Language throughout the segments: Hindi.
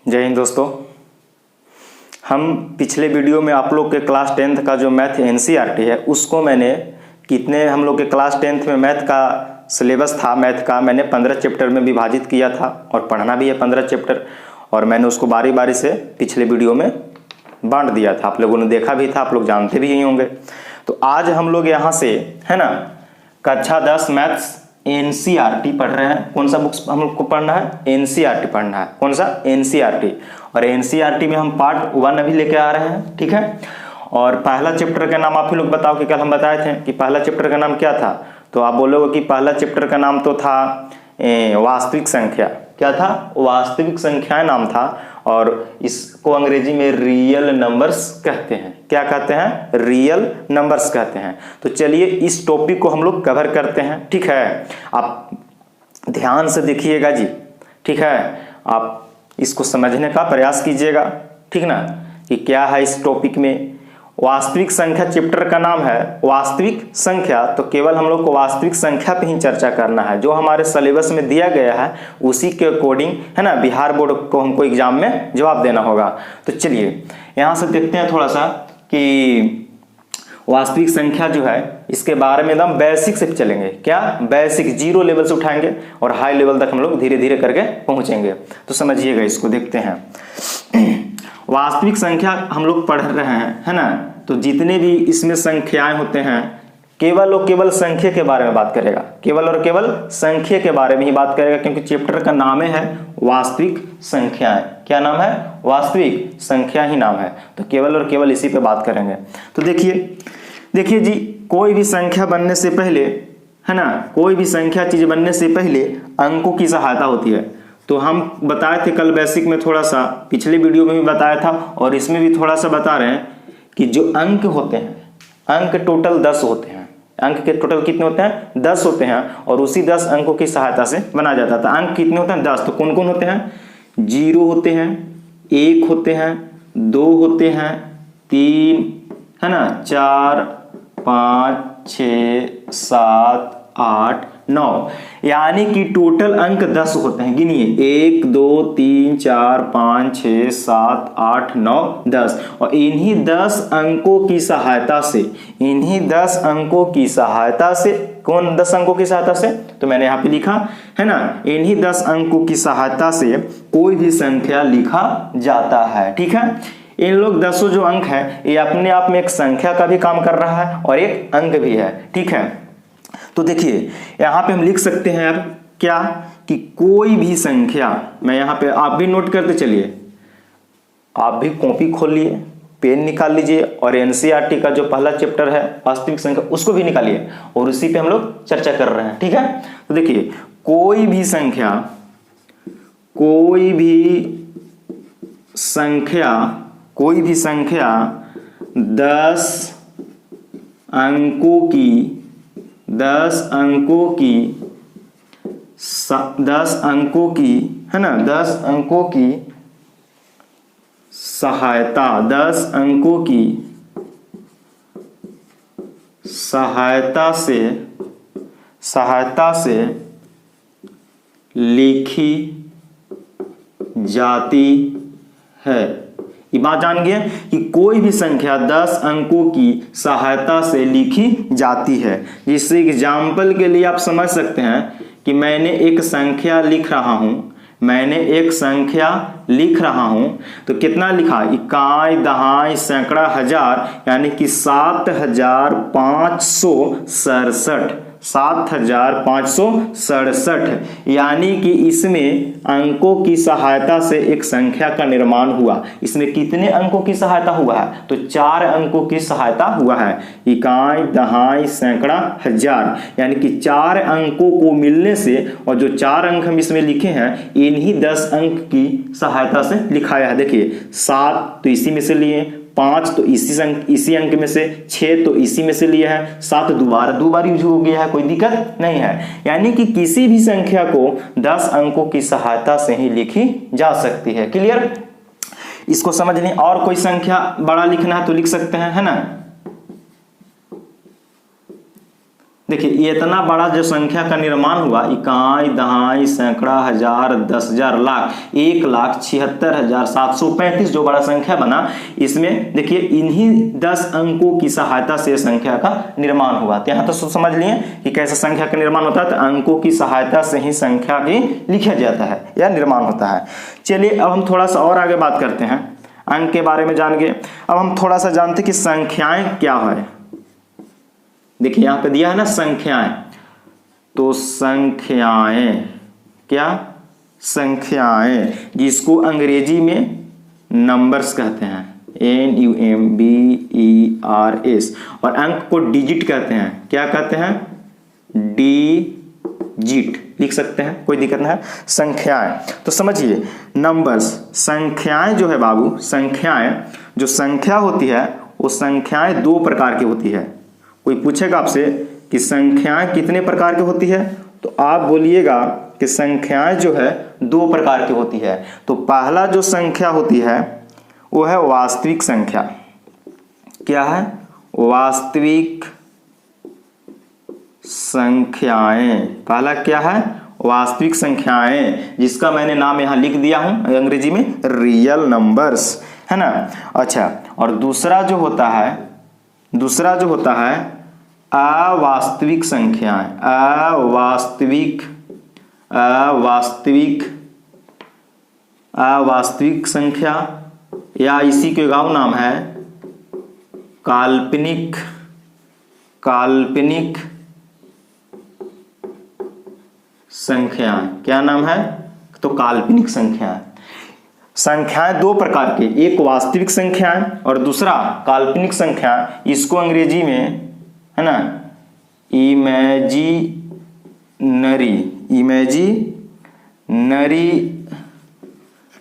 जय हिंद दोस्तों। हम पिछले वीडियो में आप लोग के क्लास 10th का जो मैथ एनसीईआरटी है उसको मैंने कितने हम लोग के क्लास 10th में मैथ का सिलेबस था, मैथ का मैंने 15 चैप्टर में विभाजित किया था और पढ़ना भी है 15 चैप्टर, और मैंने उसको बारी बारी से पिछले वीडियो में बांट दिया था। आप लोगों ने देखा भी था, आप लोग जानते भी ही होंगे। तो आज हम लोग यहाँ से है ना कक्षा 10 मैथ्स एनसीईआरटी पढ़ रहे हैं। कौन सा बुक्स हम लोग को पढ़ना है? एनसीईआरटी पढ़ना है। कौन सा? एनसीईआरटी। और एनसीईआरटी में हम पार्ट 1 अभी लेके आ रहे हैं, ठीक है। और पहला चैप्टर का नाम आप ही लोग बताओ कि कल हम बताए थे कि पहला चैप्टर का नाम क्या था। तो आप बोलोगे कि पहला चैप्टर का नाम तो था वास्तविक संख्या। क्या था? वास्तविक संख्याएं नाम था, और इसको अंग्रेजी में रियल नंबर्स कहते हैं। क्या कहते हैं? रियल नंबर्स कहते हैं। तो चलिए इस टॉपिक को हम लोग कवर करते हैं, ठीक है। आप ध्यान से देखिएगा जी, ठीक है। आप इसको समझने का प्रयास कीजिएगा, ठीक ना, कि क्या है इस टॉपिक में। वास्तविक संख्या चैप्टर का नाम है वास्तविक संख्या, तो केवल हम लोग को वास्तविक संख्या पे ही चर्चा करना है। जो हमारे सिलेबस में दिया गया है उसी के अकॉर्डिंग है ना बिहार बोर्ड को हमको एग्जाम में जवाब देना होगा। तो चलिए यहाँ से देखते हैं थोड़ा सा कि वास्तविक संख्या जो है इसके बारे में एकदम बेसिक से चलेंगे। क्या? बेसिक, जीरो लेवल से उठाएंगे और हाई लेवल तक हम लोग धीरे धीरे करके पहुंचेंगे। तो समझिएगा इसको, देखते हैं। वास्तविक संख्या हम लोग पढ़ रहे हैं, है ना। तो जितने भी इसमें संख्याएं होते हैं केवल और केवल संख्या के बारे में बात करेगा, केवल और केवल संख्या के बारे में ही बात करेगा, क्योंकि चैप्टर का नाम है वास्तविक संख्याएं। क्या नाम है? वास्तविक संख्या ही नाम है। तो केवल और केवल इसी पे बात करेंगे। तो देखिए जी, कोई भी संख्या बनने से पहले, है ना, कोई भी संख्या चीज बनने से पहले अंकों की सहायता होती है। तो हम बताए थे कल बेसिक में, थोड़ा सा पिछले वीडियो में भी बताया था और इसमें भी थोड़ा सा बता रहे हैं कि जो अंक होते हैं, अंक टोटल 10 होते हैं। अंक के टोटल कितने होते हैं? 10 होते हैं, और उसी 10 अंकों की सहायता से बना जाता था। अंक कितने होते हैं? 10। तो कौन कौन होते हैं? 0 होते हैं, 1 होते हैं, 2 होते हैं, 3 है ना, 4 5 6 7 8 9, यानी कि टोटल अंक 10 होते हैं। गिनिए, 1 2 3 4 5 6 7 8 9 10। और इन्हीं 10 अंकों की सहायता से, इन्हीं 10 अंकों की सहायता से, कौन 10 अंकों की सहायता से? तो मैंने यहाँ पे लिखा है ना, इन्हीं 10 अंकों की सहायता से कोई भी संख्या लिखा जाता है, ठीक है। इन लोग 10 जो अंक है ये अपने आप में एक संख्या का भी काम कर रहा है और एक अंक भी है, ठीक है। तो देखिए यहाँ पे हम लिख सकते हैं यार क्या, कि कोई भी संख्या, मैं यहाँ पे, आप भी नोट करते चलिए, आप भी कॉपी खोल लिए, पेन निकाल लीजिए और एनसीईआरटी का जो पहला चैप्टर है वास्तविक संख्या उसको भी निकालिए, और उसी पे हम लोग चर्चा कर रहे हैं, ठीक है। तो देखिए कोई भी संख्या, कोई भी संख्या, कोई भी संख्या 10 अंकों की, 10 अंकों की, 10 अंकों की, है ना, 10 अंकों की सहायता, 10 अंकों की सहायता से लिखी जाती है। ये बात जान गए कि कोई भी संख्या 10 अंकों की सहायता से लिखी जाती है। जिससे एग्जाम्पल के लिए आप समझ सकते हैं कि मैंने एक संख्या लिख रहा हूं, मैंने एक संख्या लिख रहा हूं, तो कितना लिखा? इकाई, दहाई, सैकड़ा, हजार, यानी कि 7567, 7567, यानी कि इसमें अंकों की सहायता से एक संख्या का निर्माण हुआ। इसमें कितने अंकों की सहायता हुआ है? तो 4 अंकों की सहायता हुआ है। इकाई, दहाई, सैकड़ा, हजार, यानी कि 4 अंकों को मिलने से, और जो 4 अंक हम इसमें लिखे हैं इन्हीं 10 अंक की सहायता से लिखाया है। देखिए 7 तो इसी में से लिए, 5 तो इसी अंक में से, 6 तो इसी में से लिया है, 7 दो बार यूज हो गया है, कोई दिक्कत नहीं है। यानी कि किसी भी संख्या को 10 अंकों की सहायता से ही लिखी जा सकती है। क्लियर? इसको समझने, और कोई संख्या बड़ा लिखना है तो लिख सकते हैं, है ना। देखिए ये इतना बड़ा जो संख्या का निर्माण हुआ, इकाई, दहाई, सैकड़ा, हजार, 10,000, लाख, 1,76,735 जो बड़ा संख्या बना, इसमें देखिए इन्हीं 10 अंकों की सहायता से संख्या का निर्माण हुआ। तो यहाँ तो समझ लिए कि कैसे संख्या का निर्माण होता है, तो अंकों की सहायता से ही संख्या की लिखा जाता है या निर्माण होता है। चलिए अब हम थोड़ा सा और आगे बात करते हैं, अंक के बारे में जान गए। अब हम थोड़ा सा जानते कि संख्याएं क्या है। देखिए यहां पे दिया है ना संख्याएं, तो संख्याएं क्या, संख्याएं जिसको अंग्रेजी में नंबर्स कहते हैं, NUMBERS, और अंक को डिजिट कहते हैं, क्या कहते हैं, डिजिट लिख सकते हैं, कोई दिक्कत नहीं है। संख्याएं तो समझिए नंबर्स, संख्याएं जो है बाबू, संख्याएं जो संख्या होती है वो संख्याएं दो प्रकार की होती है। कोई पूछेगा आपसे कि संख्याएं कितने प्रकार की होती है, तो आप बोलिएगा कि संख्याएं जो है दो प्रकार की होती है। तो पहला जो संख्या होती है वो है वास्तविक संख्या। क्या है, वास्तविक संख्याएं। पहला क्या है, वास्तविक संख्याएं, जिसका मैंने नाम यहां लिख दिया हूं अंग्रेजी में, रियल नंबर्स, है ना। अच्छा, और दूसरा जो होता है अवास्तविक संख्याएं। अवास्तविक संख्या, या इसी के गांव नाम है काल्पनिक संख्याएं। क्या नाम है, तो काल्पनिक संख्याएं। संख्याएं दो प्रकार के, एक वास्तविक संख्याएं और दूसरा काल्पनिक संख्या। इसको अंग्रेजी में है ना इमेजिनरी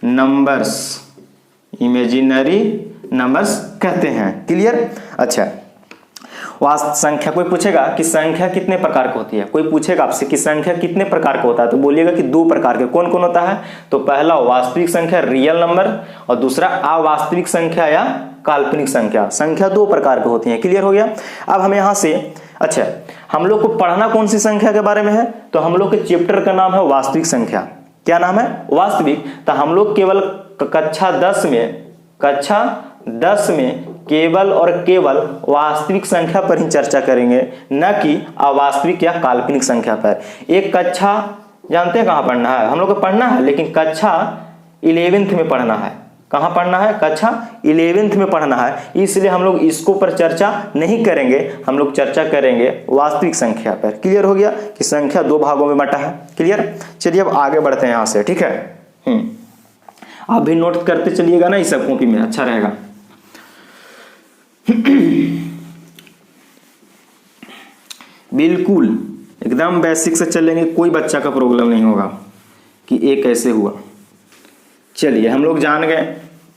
नंबर्स कहते हैं। क्लियर। अच्छा, संख्या, कोई पूछेगा कि संख्या कितने प्रकार की होती है, कोई पूछेगा आपसे कि संख्या कितने प्रकार का होता है, तो बोलिएगा कि दो प्रकार के। कौन कौन होता है, तो पहला वास्तविक संख्या रियल नंबर, और दूसरा अवास्तविक संख्या या काल्पनिक संख्या। संख्या दो प्रकार की होती है। क्लियर हो गया। अब हम यहाँ से, अच्छा, हम लोग को पढ़ना कौन सी संख्या के बारे में है, तो हम लोग के चैप्टर का नाम है वास्तविक संख्या। क्या नाम है, वास्तविक। तो हम लोग केवल कक्षा 10 में केवल और केवल वास्तविक संख्या पर ही चर्चा करेंगे, न कि अवास्तविक या काल्पनिक संख्या पर। एक कक्षा जानते हैं कहाँ पढ़ना है, हम लोग को पढ़ना है, लेकिन कक्षा 11th में पढ़ना है। कहाँ पढ़ना है, कक्षा 11th में पढ़ना है, इसलिए हम लोग इसको पर चर्चा नहीं करेंगे, हम लोग चर्चा करेंगे वास्तविक संख्या पर। क्लियर हो गया कि संख्या दो भागों में बटा है। क्लियर। चलिए अब आगे बढ़ते हैं यहाँ से, ठीक है। आप भी नोट करते चलिएगा ना, इस सब कॉपी में, अच्छा रहेगा। बिल्कुल एकदम बेसिक से चलेंगे, कोई बच्चा का प्रॉब्लम नहीं होगा कि ये कैसे हुआ। चलिए हम लोग जान गए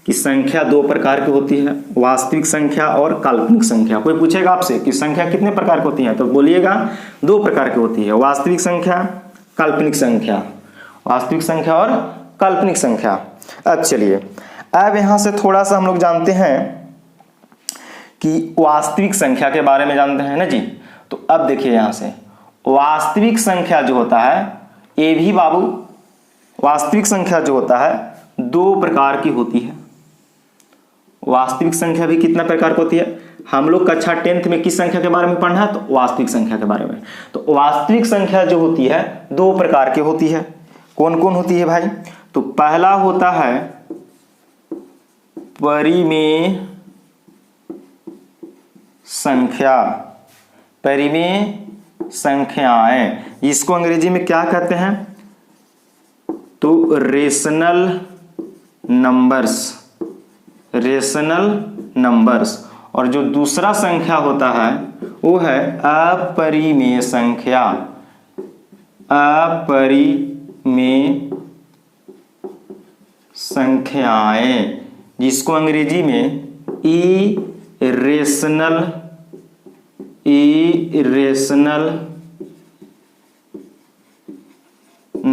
कि संख्या दो प्रकार की होती है, वास्तविक संख्या और काल्पनिक संख्या। कोई पूछेगा आपसे कि संख्या कितने प्रकार की होती है, तो बोलिएगा दो प्रकार की होती है, वास्तविक संख्या, काल्पनिक संख्या। वास्तविक संख्या और काल्पनिक संख्या। अब चलिए, अब यहां से थोड़ा सा हम लोग जानते हैं कि वास्तविक संख्या के बारे में जानते हैं ना जी। तो अब देखिए यहां से वास्तविक संख्या जो होता है, ये भी बाबू वास्तविक संख्या जो होता है दो प्रकार की होती है। वास्तविक संख्या भी कितना प्रकार की होती है, हम लोग कक्षा 10th में किस संख्या के बारे में पढ़ना है, तो वास्तविक संख्या के बारे में। तो वास्तविक संख्या जो होती है दो प्रकार की होती है। कौन कौन होती है भाई, तो पहला होता है परिमेय संख्या, परिमेय संख्याएं, इसको अंग्रेजी में क्या कहते हैं, तो रेशनल नंबर्स। और जो दूसरा संख्या होता है वो है अपरिमेय संख्या, अपरिमेय संख्याएं, जिसको अंग्रेजी में इरेशनल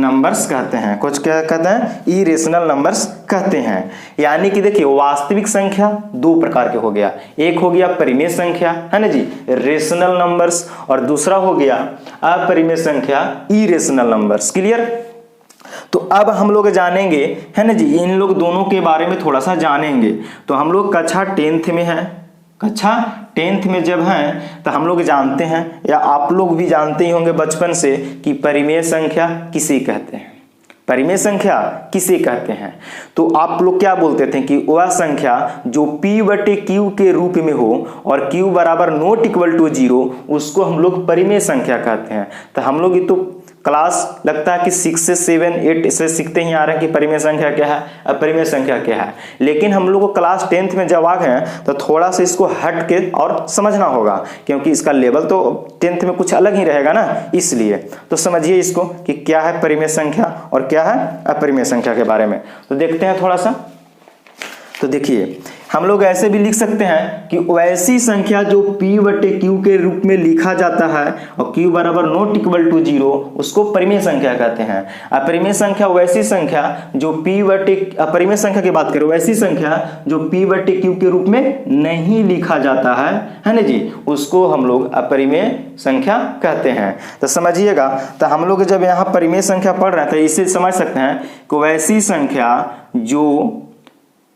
नंबर्स कहते हैं, कुछ क्या कहते हैं, इरेशनल नंबर्स कहते हैं। यानी कि देखिए वास्तविक संख्या दो प्रकार के हो गया, एक हो गया परिमेय संख्या है ना जी, रेशनल नंबर्स, और दूसरा हो गया अपरिमेय संख्या, इरेशनल नंबर्स। क्लियर? तो अब हम लोग जानेंगे है ना जी, इन लोग दोनों के बारे में थोड़ा सा जानेंगे। तो हम लोग कक्षा 10th में हैं, कक्षा 10th में जब हैं तो हम लोग जानते हैं, या आप लोग भी जानते ही होंगे बचपन से, कि परिमेय संख्या किसे कहते हैं, परिमेय संख्या किसे कहते हैं। तो आप लोग क्या बोलते थे कि वह संख्या जो p/q के रूप में हो और q बराबर नॉट इक्वल टू 0, उसको हम लोग परिमेय संख्या कहते हैं। तो हम लोग ये तो क्लास लगता है कि 6 से 7 8 से सीखते ही आ रहे हैं कि परिमेय संख्या क्या है, अपरिमेय संख्या क्या है। लेकिन हम लोग को क्लास 10th में जब आ गए हैं तो थोड़ा सा इसको हट के और समझना होगा, क्योंकि इसका लेवल तो 10th में कुछ अलग ही रहेगा ना, इसलिए। तो समझिए इसको कि क्या है परिमेय संख्या और क्या है अपरिमेय संख्या के बारे में। तो देखते हैं थोड़ा सा। तो देखिए हम लोग ऐसे भी लिख सकते हैं कि वैसी संख्या जो p/q के रूप में लिखा जाता है और q बराबर नॉट इक्वल टू 0, उसको परिमेय संख्या कहते हैं। अपरिमेय संख्या वैसी संख्या जो अपरिमेय संख्या की बात करें, वैसी संख्या जो p/q के रूप में नहीं लिखा जाता है ना जी, उसको हम लोग अपरिमेय संख्या कहते हैं। तो समझिएगा, तो हम लोग जब यहाँ परिमेय संख्या पढ़ रहे हैं तो इसे समझ सकते हैं कि वैसी संख्या जो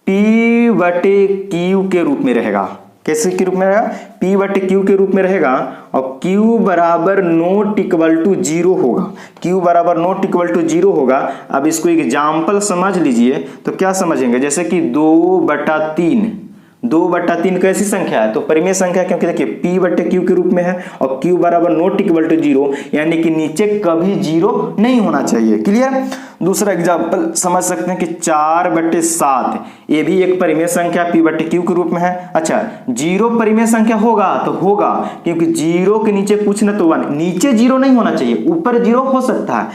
p/q के रूप में रहेगा, कैसे के रूप में रहेगा, p/q के रूप में रहेगा, और q बराबर नॉट इक्वल टू 0 होगा, q बराबर नॉट इक्वल टू 0 होगा। अब इसको एग्जाम्पल समझ लीजिए, तो क्या समझेंगे, जैसे कि 2/3, 2/3 कैसी संख्या है, तो परिमेय संख्या, क्योंकि देखिए p/q के रूप में है और q बराबर नॉट इक्वल टू 0, यानी कि नीचे कभी 0 नहीं होना चाहिए। क्लियर? दूसरा एग्जाम्पल समझ सकते हैं कि 4/7, ये भी एक परिमेय संख्या p/q के रूप में है। अच्छा, 0 परिमेय संख्या होगा तो होगा, क्योंकि 0 के नीचे कुछ न तो 1, नीचे 0 नहीं होना चाहिए, ऊपर 0 हो सकता है,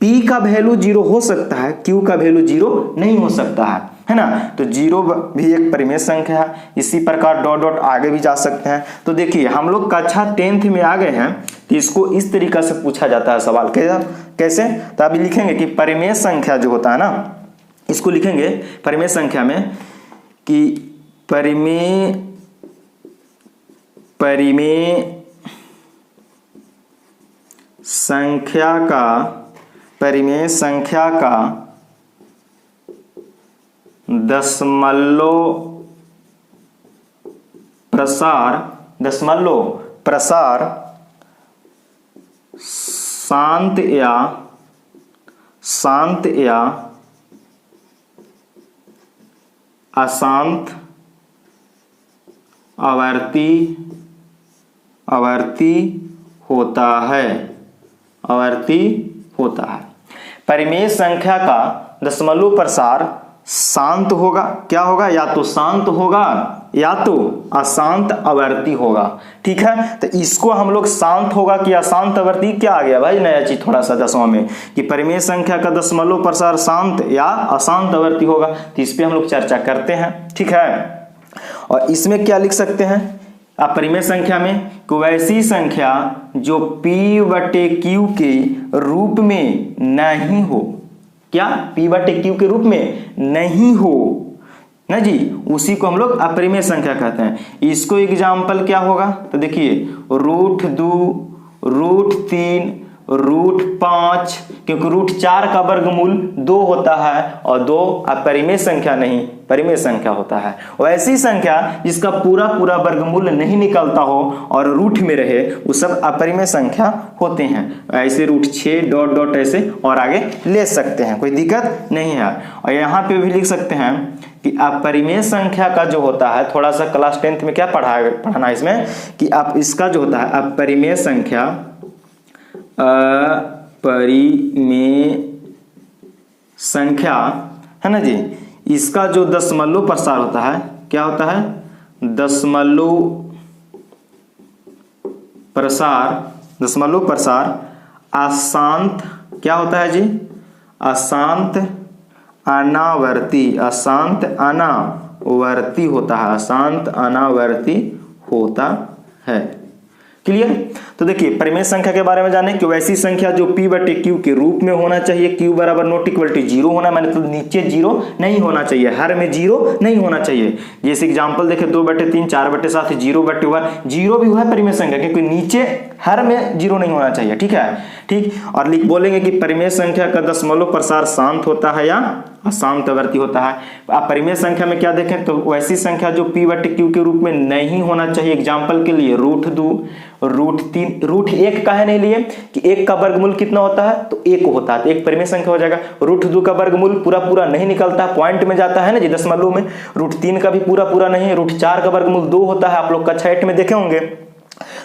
p का वैल्यू 0 हो सकता है, q का वैल्यू 0 नहीं हो सकता है ना। तो 0 भी एक परिमेय संख्या है। इसी प्रकार डॉट डॉट आगे भी जा सकते हैं। तो देखिए हम लोग कक्षा 10th में आ गए हैं, तो इसको इस तरीका से पूछा जाता है सवाल। कैसे? तो अभी लिखेंगे कि परिमेय संख्या जो होता है ना, इसको लिखेंगे परिमेय संख्या में कि परिमेय संख्या का दशमलव प्रसार शांत या अशांत आवर्ती होता है। परिमेय संख्या का दशमलव प्रसार शांत होगा, क्या होगा, या तो शांत होगा या तो अशांत आवर्ती होगा। ठीक है, तो इसको हम लोग शांत होगा कि अशांत आवर्ती, क्या आ गया भाई नया चीज थोड़ा सा 10वां में, कि परिमेय संख्या का दशमलव प्रसार शांत या अशांत आवर्ती होगा। तो इस पे हम लोग चर्चा करते हैं। ठीक है, और इसमें क्या लिख सकते हैं अपरिमेय संख्या में, कि वैसी संख्या जो p/q के रूप में नहीं हो, क्या p/q के रूप में नहीं हो ना जी, उसी को हम लोग अपरिमेय संख्या कहते हैं। इसको एग्जाम्पल क्या होगा, तो देखिए √2, √3, √5, क्योंकि √4 का वर्गमूल 2 होता है और 2 अपरिमेय संख्या नहीं, परिमेय संख्या होता है। वैसी संख्या जिसका पूरा वर्गमूल नहीं निकलता हो और रूट में रहे, वो सब अपरिमेय संख्या होते हैं। ऐसे √6 डॉट डॉट ऐसे और आगे ले सकते हैं, कोई दिक्कत नहीं है। और यहाँ पे भी लिख सकते हैं कि अपरिमेय संख्या का जो होता है, थोड़ा सा क्लास 10th में क्या पढ़ाना इसमें, कि आप इसका जो होता है अपरिमेय संख्या, अपरिमेय संख्या है ना जी, इसका जो दशमलव प्रसार होता है, क्या होता है, दशमलव प्रसार अशांत, क्या होता है जी, अशांत अनावर्ती होता है, अशांत अनावर्ती होता है। क्लियर। तो देखिए परिमेय संख्या के बारे में जाने कि वैसी संख्या जो p बटे q के रूप में होना चाहिए, q बराबर नॉट इक्वल टू 0 होना, मैंने तो नीचे 0 नहीं होना चाहिए, हर में 0 नहीं होना चाहिए। जैसे एग्जांपल देखे 2/3 4/7 0/1 0 भी हुआ है परिमेय संख्या, क्योंकि नीचे हर में 0 नहीं होना चाहिए, ठीक है। ठीक, और लिख बोलेंगे कि परिमेय संख्या का दशमलव प्रसार शांत होता है या अशांतवर्ती होता है। आप परिमेय संख्या में क्या देखें तो वैसी संख्या जो p बटे q के रूप में नहीं होना चाहिए। एग्जांपल के लिए √2 √3 √1 का है नहीं लिए कि 1 का वर्गमूल कितना होता है तो 1 होता है, तो एक परिमेय संख्या हो जाएगा। √2 का वर्गमूल पूरा पूरा नहीं निकलता, पॉइंट में जाता है ना जी, दशमलव में। √3 का भी पूरा पूरा नहीं, √4 का वर्गमूल 2 होता है, आप लोग कक्षा 8 में देखे होंगे।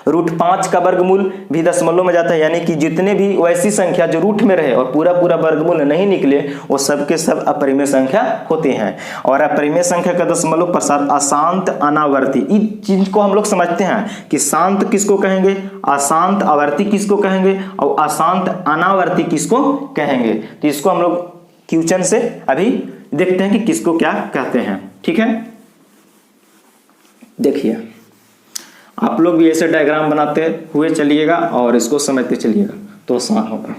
√5 का वर्गमूल भी दशमलव में जाता है, यानी कि जितने भी वैसी संख्या जो रूट में रहे और पूरा पूरा वर्गमूल नहीं निकले वो सब के सब अपरिमेय संख्या होते हैं। और अपरिमेय संख्या का दशमलव प्रसार अशांत अनावर्ती, इस चीज को हम लोग समझते हैं कि शांत किसको कहेंगे, अशांत आवर्ती किसको कहेंगे और अशांत अनावर्ती किसको कहेंगे। तो इसको हम लोग क्वेश्चन से अभी देखते हैं कि किसको क्या कहते हैं, ठीक है। देखिए आप लोग भी ऐसे डायग्राम बनाते हुए चलिएगा और इसको समझते चलिएगा तो आसान होगा।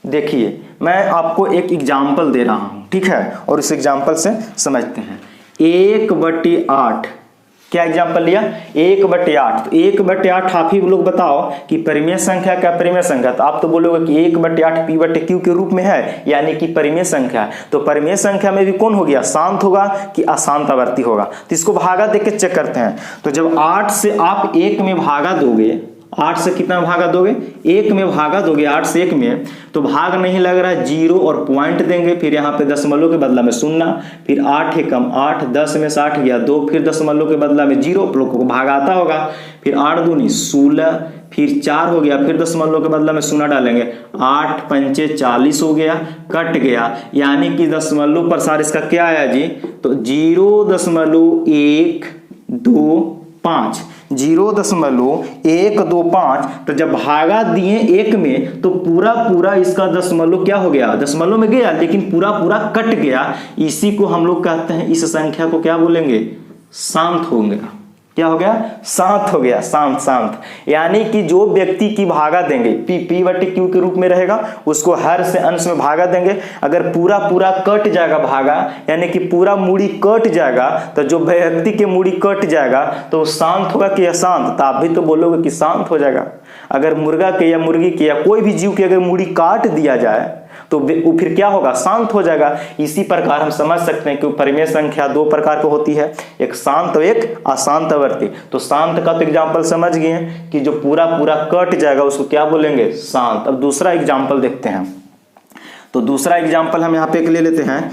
देखिए मैं आपको एक एग्जाम्पल दे रहा हूं, ठीक है, और इस एग्जाम्पल से समझते हैं। 1/8 क्या एग्जाम्पल लिया, 1/8। तो 1/8 आप ही लोग बताओ कि परिमेय संख्या क्या परिमेय संख्या, तो आप तो बोलोगे कि 1/8 p बटे q के रूप में है, यानी कि परिमेय संख्या। तो परिमेय संख्या में भी कौन हो गया, शांत होगा कि अशांत आवर्ती होगा। तो इसको भागा देके चेक करते हैं। तो जब 8 से आप 1 में भागा दोगे, 8 से कितना भागा दोगे, 1 में भागा दोगे, 8 से 1 में, तो भाग नहीं लग रहा है 0 और पॉइंट देंगे, फिर यहाँ पे दशमलव के बदला में 0, फिर 8 है कम 8, 10 में से 8 गया 2, फिर दशमलव के बदला में 0, आप लोगों को भाग आता होगा, फिर 8 दूनी 16, फिर 4 हो गया, फिर दशमलव के बदला में 0 डालेंगे, 8 पंचे 40 हो गया, कट गया, यानी कि दशमलव प्रसार इसका क्या आया जी, तो 0.125 0.125। तो जब भागा दिए 1 में तो पूरा पूरा इसका दशमलव क्या हो गया, दशमलव में गया लेकिन पूरा पूरा कट गया। इसी को हम लोग कहते हैं, इस संख्या को क्या बोलेंगे, शांत हो गया। क्या हो गया, शांत हो गया, शांत शांत। यानी कि जो व्यक्ति की भागा देंगे p बटे q के रूप में रहेगा, उसको हर से अंश में भागा देंगे, अगर पूरा पूरा कट जाएगा भागा, यानी कि पूरा मूड़ी कट जाएगा, तो जो व्यक्ति के मूड़ी कट जाएगा तो शांत होगा कि अशांत, तो आप भी तो बोलोगे कि शांत हो जाएगा। अगर मुर्गा के या मुर्गी के या कोई भी जीव की अगर मूड़ी काट दिया जाए तो वो फिर क्या होगा, शांत हो जाएगा। इसी प्रकार हम समझ सकते हैं कि परिमेय संख्या 2 प्रकार की होती है, एक शांत और एक अशांतवर्ती। तो शांत का तो एग्जाम्पल समझ गए हैं कि जो पूरा पूरा कट जाएगा उसको क्या बोलेंगे, शांत। अब दूसरा एग्जाम्पल देखते हैं। तो दूसरा एग्जाम्पल हम यहाँ पे ले लेते हैं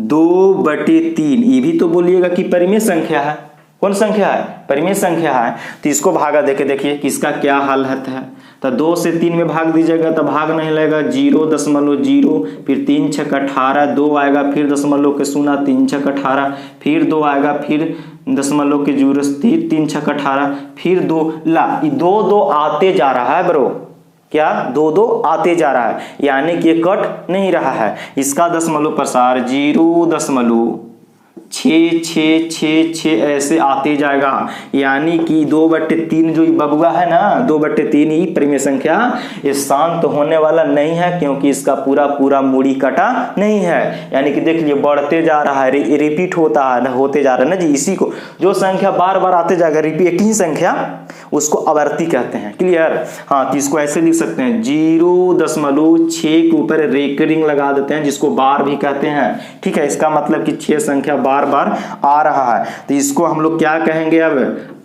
2/3। ये भी तो बोलिएगा कि परिमेय संख्या है, कौन संख्या है, परिमेय संख्या है। तो इसको भागा देके देखिए कि इसका क्या हालत है। तो 2 से 3 में भाग दीजिएगा तो भाग नहीं लगेगा, 0.0, फिर 3 छक 18, 2 आएगा, फिर दशमलव के 0, 3 छक 18, फिर 2 आएगा, फिर दशमलव के 0, 3 छक 18, फिर 2 ला, 2 आते जा रहा है ब्रो, क्या 2 आते जा रहा है, यानी कि कट नहीं रहा है। इसका दशमलव प्रसार 0.66666 ऐसे आते जाएगा, यानी कि 2/3 जो बबुआ है ना, 2/3 ही परिमेय संख्या, ये शांत होने वाला नहीं है, क्योंकि इसका पूरा पूरा मूड़ी कटा नहीं है। यानी कि देख लीजिए बढ़ते जा रहा है, रिपीट होता है, होते जा रहा है ना जी। इसी को जो संख्या बार बार आते जाएगा, रिपीट एक ही संख्या, उसको आवर्ती कहते हैं। क्लियर, हाँ। तो इसको ऐसे लिख सकते हैं 0.6 के ऊपर रेकरिंग लगा देते हैं, जिसको बार भी कहते हैं, ठीक है। इसका मतलब कि 6 संख्या बार बार आ रहा है, तो इसको हम लोग क्या कहेंगे, अब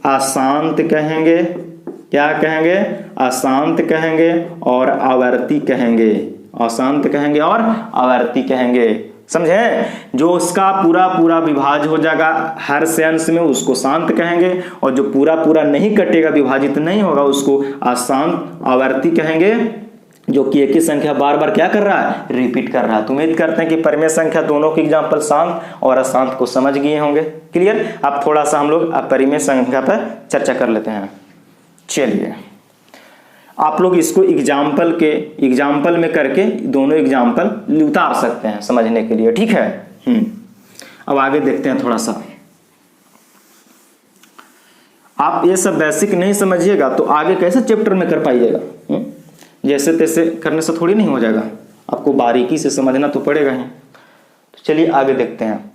अशांत कहेंगे, क्या कहेंगे, अशांत कहेंगे और आवर्ती कहेंगे, अशांत कहेंगे और आवर्ती कहेंगे, समझे। जो उसका पूरा पूरा विभाज्य हो जाएगा हर से अंश में, उसको शांत कहेंगे, और जो पूरा पूरा नहीं कटेगा, विभाजित नहीं होगा, उसको अशांत आवर्ती कहेंगे, जो कि एक ही संख्या बार बार क्या कर रहा है, रिपीट कर रहा है। तो उम्मीद करते हैं कि परिमेय संख्या दोनों के एग्जाम्पल शांत और अशांत को समझ गए होंगे। क्लियर। अब थोड़ा सा हम लोग परिमेय संख्या पर चर्चा कर लेते हैं। चलिए आप लोग इसको एग्जाम्पल में करके दोनों एग्जाम्पल उतार सकते हैं समझने के लिए, ठीक है। अब आगे देखते हैं थोड़ा सा। आप ये सब बेसिक नहीं समझिएगा तो आगे कैसे चैप्टर में कर पाइएगा। जैसे तैसे करने से थोड़ी नहीं हो जाएगा, आपको बारीकी से समझना तो पड़ेगा ही। तो चलिए आगे देखते हैं।